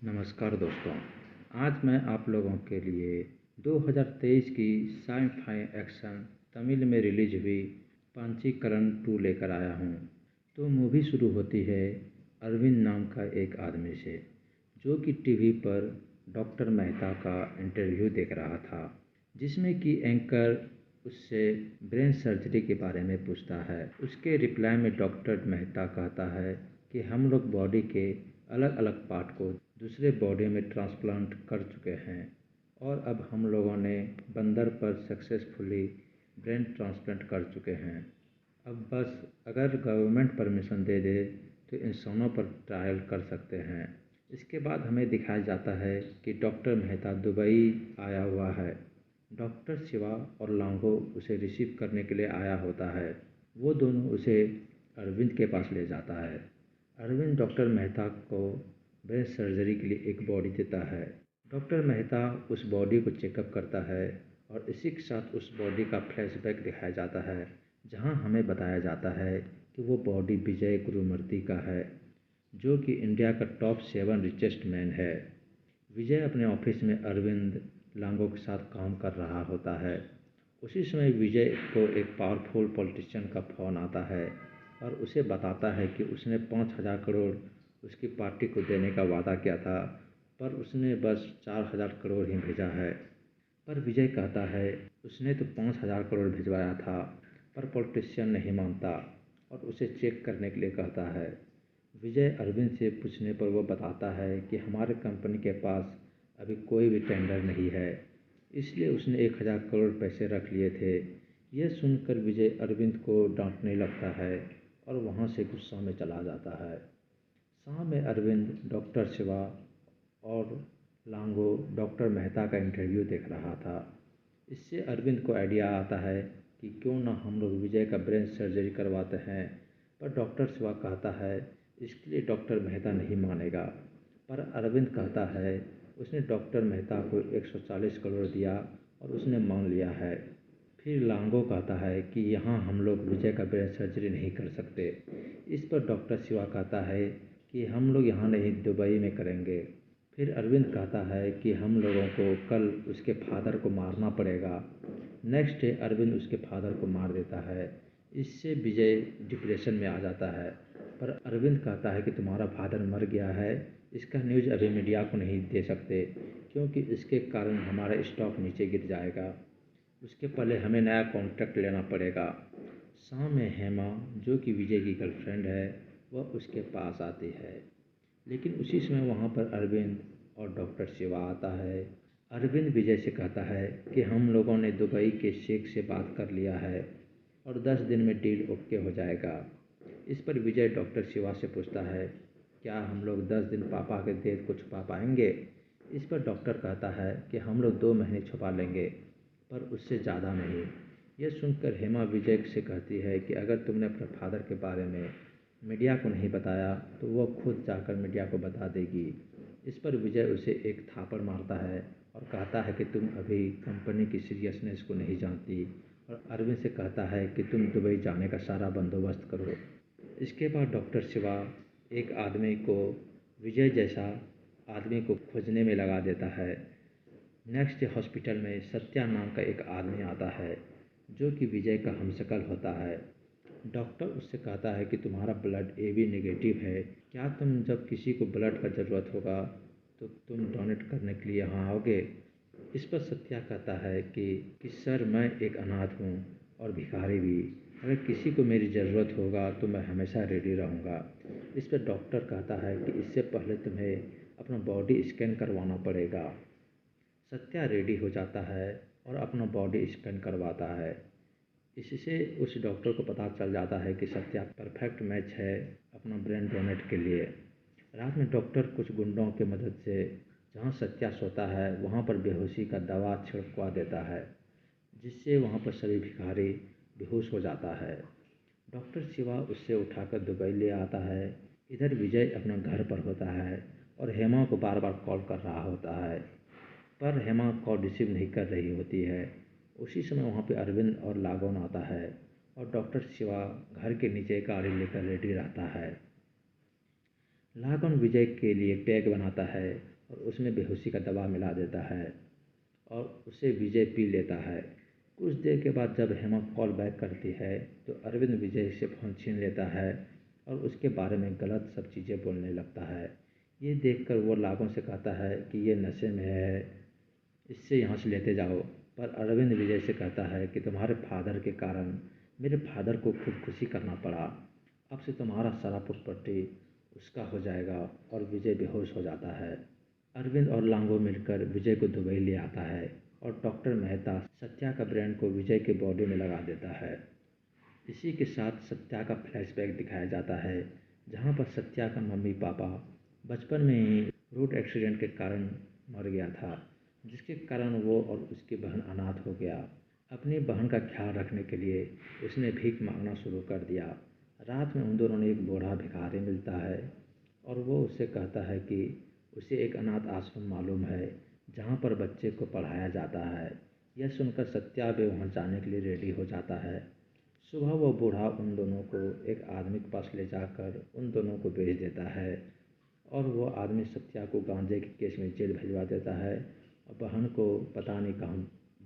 नमस्कार दोस्तों। आज मैं आप लोगों के लिए 2023 की साइ-फाई एक्शन तमिल में रिलीज हुई पंचीकरण 2 लेकर आया हूँ। तो मूवी शुरू होती है अरविंद नाम का एक आदमी से, जो कि टीवी पर डॉक्टर मेहता का इंटरव्यू देख रहा था, जिसमें कि एंकर उससे ब्रेन सर्जरी के बारे में पूछता है। उसके रिप्लाई में डॉक्टर मेहता कहता है कि हम लोग बॉडी के अलग अलग पार्ट को दूसरे बॉडी में ट्रांसप्लांट कर चुके हैं और अब हम लोगों ने बंदर पर सक्सेसफुली ब्रेन ट्रांसप्लांट कर चुके हैं। अब बस अगर गवर्नमेंट परमिशन दे दे तो इंसानों पर ट्रायल कर सकते हैं। इसके बाद हमें दिखाया जाता है कि डॉक्टर मेहता दुबई आया हुआ है। डॉक्टर शिवा और लांगो उसे रिसीव करने के लिए आया होता है। वो दोनों उसे अरविंद के पास ले जाता है। अरविंद डॉक्टर मेहता को ब्रेन सर्जरी के लिए एक बॉडी देता है। डॉक्टर मेहता उस बॉडी को चेकअप करता है और इसी के साथ उस बॉडी का फ्लैशबैक दिखाया जाता है, जहां हमें बताया जाता है कि वो बॉडी विजय गुरुमूर्ति का है, जो कि इंडिया का टॉप 7 रिचेस्ट मैन है। विजय अपने ऑफिस में अरविंद लांगो के साथ काम कर रहा होता है। उसी समय विजय को एक पावरफुल पॉलिटिशियन का फ़ोन आता है और उसे बताता है कि उसने 5,000 करोड़ उसकी पार्टी को देने का वादा किया था, पर उसने बस 4,000 करोड़ ही भेजा है। पर विजय कहता है उसने तो 5,000 करोड़ भिजवाया था, पर पॉलिटिशियन नहीं मानता और उसे चेक करने के लिए कहता है। विजय अरविंद से पूछने पर वो बताता है कि हमारे कंपनी के पास अभी कोई भी टेंडर नहीं है, इसलिए उसने 1,000 करोड़ पैसे रख लिए थे। यह सुनकर विजय अरविंद को डांटने लगता है और वहाँ से गुस्सा में चला जाता है। शाम में अरविंद डॉक्टर शिवा और लांगो डॉक्टर मेहता का इंटरव्यू देख रहा था। इससे अरविंद को आइडिया आता है कि क्यों ना हम लोग विजय का ब्रेन सर्जरी करवाते हैं, पर डॉक्टर शिवा कहता है इसके लिए डॉक्टर मेहता नहीं मानेगा। पर अरविंद कहता है उसने डॉक्टर मेहता को 140 करोड़ दिया और उसने मान लिया है। फिर लांगो कहता है कि यहाँ हम लोग विजय का ब्रेन सर्जरी नहीं कर सकते। इस पर डॉक्टर शिवा कहता है कि हम लोग यहाँ नहीं दुबई में करेंगे। फिर अरविंद कहता है कि हम लोगों को कल उसके फादर को मारना पड़ेगा। नेक्स्ट डे अरविंद उसके फादर को मार देता है। इससे विजय डिप्रेशन में आ जाता है, पर अरविंद कहता है कि तुम्हारा फादर मर गया है, इसका न्यूज़ अभी मीडिया को नहीं दे सकते, क्योंकि इसके कारण हमारा स्टॉक नीचे गिर जाएगा। उसके पहले हमें नया कॉन्ट्रैक्ट लेना पड़ेगा। शाम में हेमा, जो कि विजय की गर्लफ्रेंड है, वह उसके पास आती है, लेकिन उसी समय वहाँ पर अरविंद और डॉक्टर शिवा आता है। अरविंद विजय से कहता है कि हम लोगों ने दुबई के शेख से बात कर लिया है और 10 दिन में डील ओके हो जाएगा। इस पर विजय डॉक्टर शिवा से पूछता है क्या हम लोग 10 दिन पापा के डेथ को छुपा पाएंगे। इस पर डॉक्टर कहता है कि हम लोग 2 महीने छुपा लेंगे, पर उससे ज़्यादा नहीं। यह सुनकर हेमा विजय से कहती है कि अगर तुमने अपने फादर के बारे में मीडिया को नहीं बताया तो वह खुद जाकर मीडिया को बता देगी। इस पर विजय उसे एक थापड़ मारता है और कहता है कि तुम अभी कंपनी की सीरियसनेस को नहीं जानती, और अरविंद से कहता है कि तुम दुबई जाने का सारा बंदोबस्त करो। इसके बाद डॉक्टर शिवा एक आदमी को, विजय जैसा आदमी को खोजने में लगा देता है। नेक्स्ट हॉस्पिटल में सत्या नाम का एक आदमी आता है, जो कि विजय का हमशक्ल होता है। डॉक्टर उससे कहता है कि तुम्हारा ब्लड AB नेगेटिव है, क्या तुम जब किसी को ब्लड का ज़रूरत होगा तो तुम डोनेट करने के लिए यहाँ आओगे। इस पर सत्या कहता है कि सर मैं एक अनाथ हूँ और भिखारी भी, अगर किसी को मेरी ज़रूरत होगा तो मैं हमेशा रेडी रहूँगा। इस पर डॉक्टर कहता है कि इससे पहले तुम्हें अपना बॉडी स्कैन करवाना पड़ेगा। सत्या रेडी हो जाता है और अपना बॉडी स्कैन करवाता है। इससे उस डॉक्टर को पता चल जाता है कि सत्या परफेक्ट मैच है अपना ब्रेन डोनेट के लिए। रात में डॉक्टर कुछ गुंडों की मदद से जहां सत्या सोता है वहां पर बेहोशी का दवा छिड़कवा देता है, जिससे वहां पर सभी भिखारी बेहोश हो जाता है। डॉक्टर शिवा उससे उठाकर दुबई ले आता है। इधर विजय अपना घर पर होता है और हेमा को बार बार कॉल कर रहा होता है, पर हेमा कॉल रिसीव नहीं कर रही होती है। उसी समय वहाँ पे अरविंद और लागोन आता है और डॉक्टर शिवा घर के नीचे गाड़ी लेकर रेडी रहता है। लागन विजय के लिए पैक बनाता है और उसमें बेहोशी का दवा मिला देता है और उसे विजय पी लेता है। कुछ देर के बाद जब हेमा कॉल बैक करती है तो अरविंद विजय से फ़ोन छीन लेता है और उसके बारे में गलत सब चीज़ें बोलने लगता है। ये देखकर वो लागन से कहता है कि ये नशे में है, इससे यहाँ से लेते जाओ। पर अरविंद विजय से कहता है कि तुम्हारे फादर के कारण मेरे फादर को खुदकुशी करना पड़ा, अब से तुम्हारा सारा प्रॉपर्टी उसका हो जाएगा। और विजय बेहोश हो जाता है। अरविंद और लांगो मिलकर विजय को दुबई ले आता है और डॉक्टर मेहता सत्या का ब्रेन को विजय के बॉडी में लगा देता है। इसी के साथ सत्या का फ्लैशबैक दिखाया जाता है, जहाँ पर सत्या का मम्मी पापा बचपन में ही रोड एक्सीडेंट के कारण मर गया था, जिसके कारण वो और उसकी बहन अनाथ हो गया। अपनी बहन का ख्याल रखने के लिए उसने भीख मांगना शुरू कर दिया। रात में उन दोनों ने एक बूढ़ा भिखारी मिलता है और वो उससे कहता है कि उसे एक अनाथ आश्रम मालूम है जहाँ पर बच्चे को पढ़ाया जाता है। यह सुनकर सत्या भी वहाँ जाने के लिए रेडी हो जाता है। सुबह वो बूढ़ा उन दोनों को एक आदमी के पास ले जाकर उन दोनों को भेज देता है और वो आदमी सत्या को गांजे के केस में जेल भिजवा देता है और बहन को पता नहीं कहाँ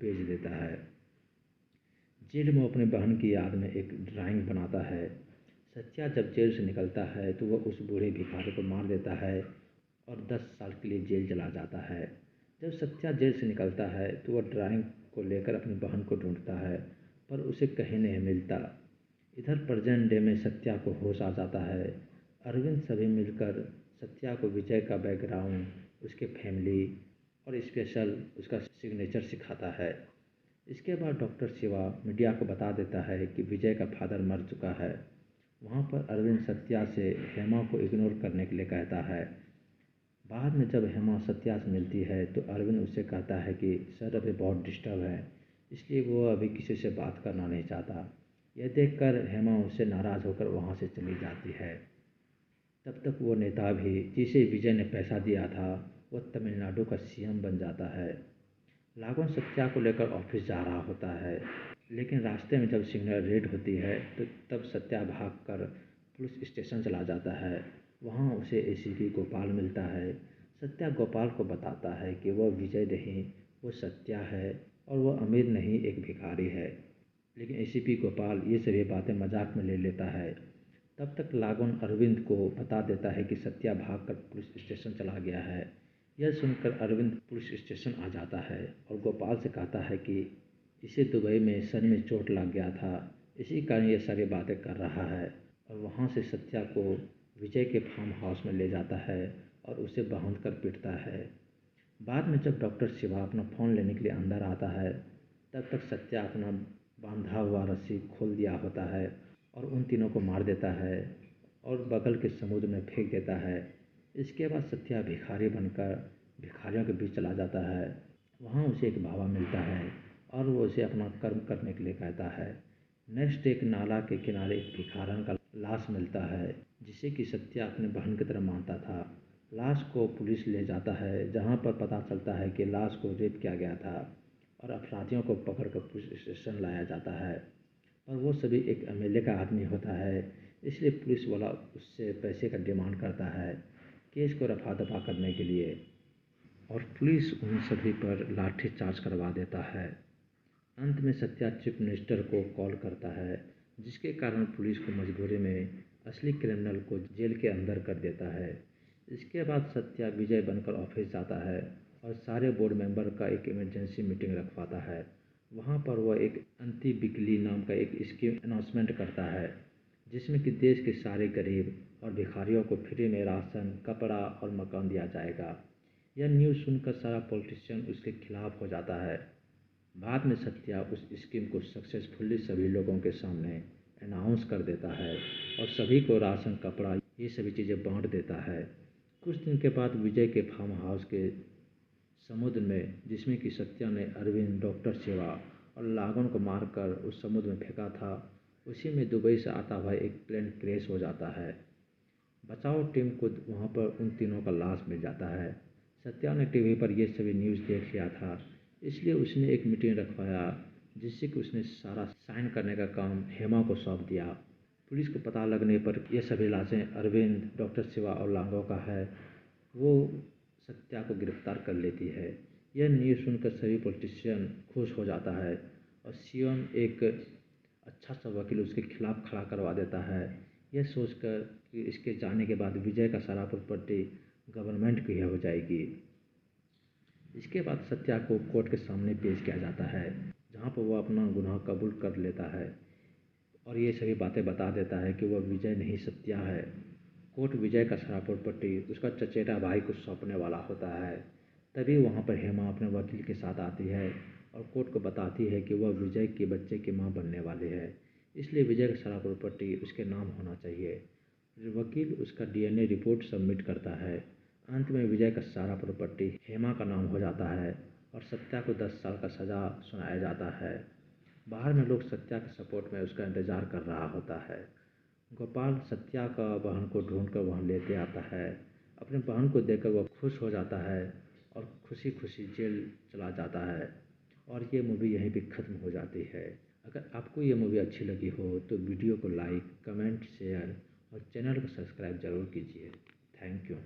भेज देता है। जेल में अपनी बहन की याद में एक ड्राइंग बनाता है। सत्या जब जेल से निकलता है तो वह उस बूढ़े भिखारी को मार देता है और 10 साल के लिए जेल चला जाता है। जब सत्या जेल से निकलता है तो वह ड्राइंग को लेकर अपनी बहन को ढूंढता है, पर उसे कहीं नहीं मिलता। इधर प्रेजेंट डे में सत्या को होश आ जाता है। अरविंद सभी मिलकर सत्या को विजय का बैकग्राउंड, उसके फैमिली और स्पेशल उसका सिग्नेचर सिखाता है। इसके बाद डॉक्टर शिवा मीडिया को बता देता है कि विजय का फादर मर चुका है। वहाँ पर अरविंद सत्या से हेमा को इग्नोर करने के लिए कहता है। बाद में जब हेमा सत्या से मिलती है तो अरविंद उससे कहता है कि सर अभी बहुत डिस्टर्ब है, इसलिए वो अभी किसी से बात करना नहीं चाहता। यह देखकर हेमा उससे नाराज़ होकर वहाँ से चली जाती है। तब तक वो नेता भी जिसे विजय ने पैसा दिया था वो तमिलनाडु का सीएम बन जाता है। लागन सत्या को लेकर ऑफिस जा रहा होता है, लेकिन रास्ते में जब सिग्नल रेड होती है तो तब सत्या भागकर पुलिस स्टेशन चला जाता है। वहाँ उसे एसीपी गोपाल मिलता है। सत्या गोपाल को बताता है कि वह विजय नहीं, वो सत्या है और वह अमीर नहीं, एक भिखारी है। लेकिन एसीपी गोपाल ये सभी बातें मजाक में ले लेता है। तब तक लागन अरविंद को बता देता है कि सत्या भागकर पुलिस स्टेशन चला गया है। यह सुनकर अरविंद पुलिस स्टेशन आ जाता है और गोपाल से कहता है कि इसे दुबई में सर में चोट लग गया था, इसी कारण ये सारी बातें कर रहा है। और वहाँ से सत्या को विजय के फार्म हाउस में ले जाता है और उसे बांध कर पीटता है। बाद में जब डॉक्टर शिवा अपना फ़ोन लेने के लिए अंदर आता है तब तक सत्या अपना बांधा हुआ रस्सी खोल दिया होता है और उन तीनों को मार देता है और बगल के समुद्र में फेंक देता है। इसके बाद सत्या भिखारी बनकर भिखारियों के बीच चला जाता है। वहाँ उसे एक बाबा मिलता है और वो उसे अपना कर्म करने के लिए कहता है। नेक्स्ट एक नाला के किनारे एक भिखारन का लाश मिलता है, जिसे कि सत्या अपनी बहन की तरह मानता था। लाश को पुलिस ले जाता है, जहाँ पर पता चलता है कि लाश को रेप किया गया था और अपराधियों को पकड़कर पुलिस स्टेशन लाया जाता है। और वो सभी एक एमएलए का आदमी होता है, इसलिए पुलिस वाला उससे पैसे का डिमांड करता है केस को रफा दफा करने के लिए। और पुलिस उन सभी पर लाठी चार्ज करवा देता है। अंत में सत्या चीफ मिनिस्टर को कॉल करता है, जिसके कारण पुलिस को मजबूरी में असली क्रिमिनल को जेल के अंदर कर देता है। इसके बाद सत्या विजय बनकर ऑफिस जाता है और सारे बोर्ड मेंबर का एक इमरजेंसी मीटिंग रखवाता है। वहाँ पर वह एक अंति बिकली नाम का एक स्कीम अनाउंसमेंट करता है, जिसमें कि देश के सारे गरीब और भिखारियों को फ्री में राशन, कपड़ा और मकान दिया जाएगा। यह न्यूज़ सुनकर सारा पॉलिटिशियन उसके खिलाफ हो जाता है। बाद में सत्या उस स्कीम को सक्सेसफुली सभी लोगों के सामने अनाउंस कर देता है और सभी को राशन, कपड़ा, ये सभी चीज़ें बांट देता है। कुछ दिन के बाद विजय के फार्म हाउस के समुद्र में, जिसमें कि सत्या ने अरविंद, डॉक्टर शिवा और लागन को मारकर उस समुद्र में फेंका था, उसी में दुबई से आता हुआ एक प्लेन क्रैश हो जाता है। बचाव टीम को वहाँ पर उन तीनों का लाश मिल जाता है। सत्या ने टीवी पर ये सभी न्यूज़ देख लिया था, इसलिए उसने एक मीटिंग रखवाया, जिससे कि उसने सारा साइन करने का काम हेमा को सौंप दिया। पुलिस को पता लगने पर ये सभी लाशें अरविंद, डॉक्टर शिवा और लांगो का है। वो सत्या को गिरफ्तार कर लेती है। यह न्यूज़ सुनकर सभी पॉलिटिशियन खुश हो जाता है और शिवम एक अच्छा सा वकील उसके खिलाफ खड़ा करवा देता है, यह सोचकर कि इसके जाने के बाद विजय का सारा प्रॉपर्टी गवर्नमेंट की हो जाएगी। इसके बाद सत्या को कोर्ट के सामने पेश किया जाता है, जहाँ पर वह अपना गुनाह कबूल कर लेता है और ये सभी बातें बता देता है कि वह विजय नहीं सत्या है। कोर्ट विजय का सारा प्रॉपर्टी उसका चचेरा भाई को सौंपने वाला होता है। तभी वहाँ पर हेमा अपने वकील के साथ आती है और कोर्ट को बताती है कि वह विजय के बच्चे की माँ बनने वाली है, इसलिए विजय का सारा प्रॉपर्टी उसके नाम होना चाहिए। वकील उसका डीएनए रिपोर्ट सबमिट करता है। अंत में विजय का सारा प्रॉपर्टी हेमा का नाम हो जाता है और सत्या को 10 साल का सज़ा सुनाया जाता है। बाहर में लोग सत्या के सपोर्ट में उसका इंतज़ार कर रहा होता है। गोपाल सत्या का बहन को ढूंढकर वहाँ लेते आता है। अपने बहन को देखकर वह खुश हो जाता है और खुशी खुशी जेल चला जाता है और ये मूवी यहीं पे ख़त्म हो जाती है। अगर आपको ये मूवी अच्छी लगी हो तो वीडियो को लाइक, कमेंट, शेयर और चैनल को सब्सक्राइब ज़रूर कीजिए। Thank you.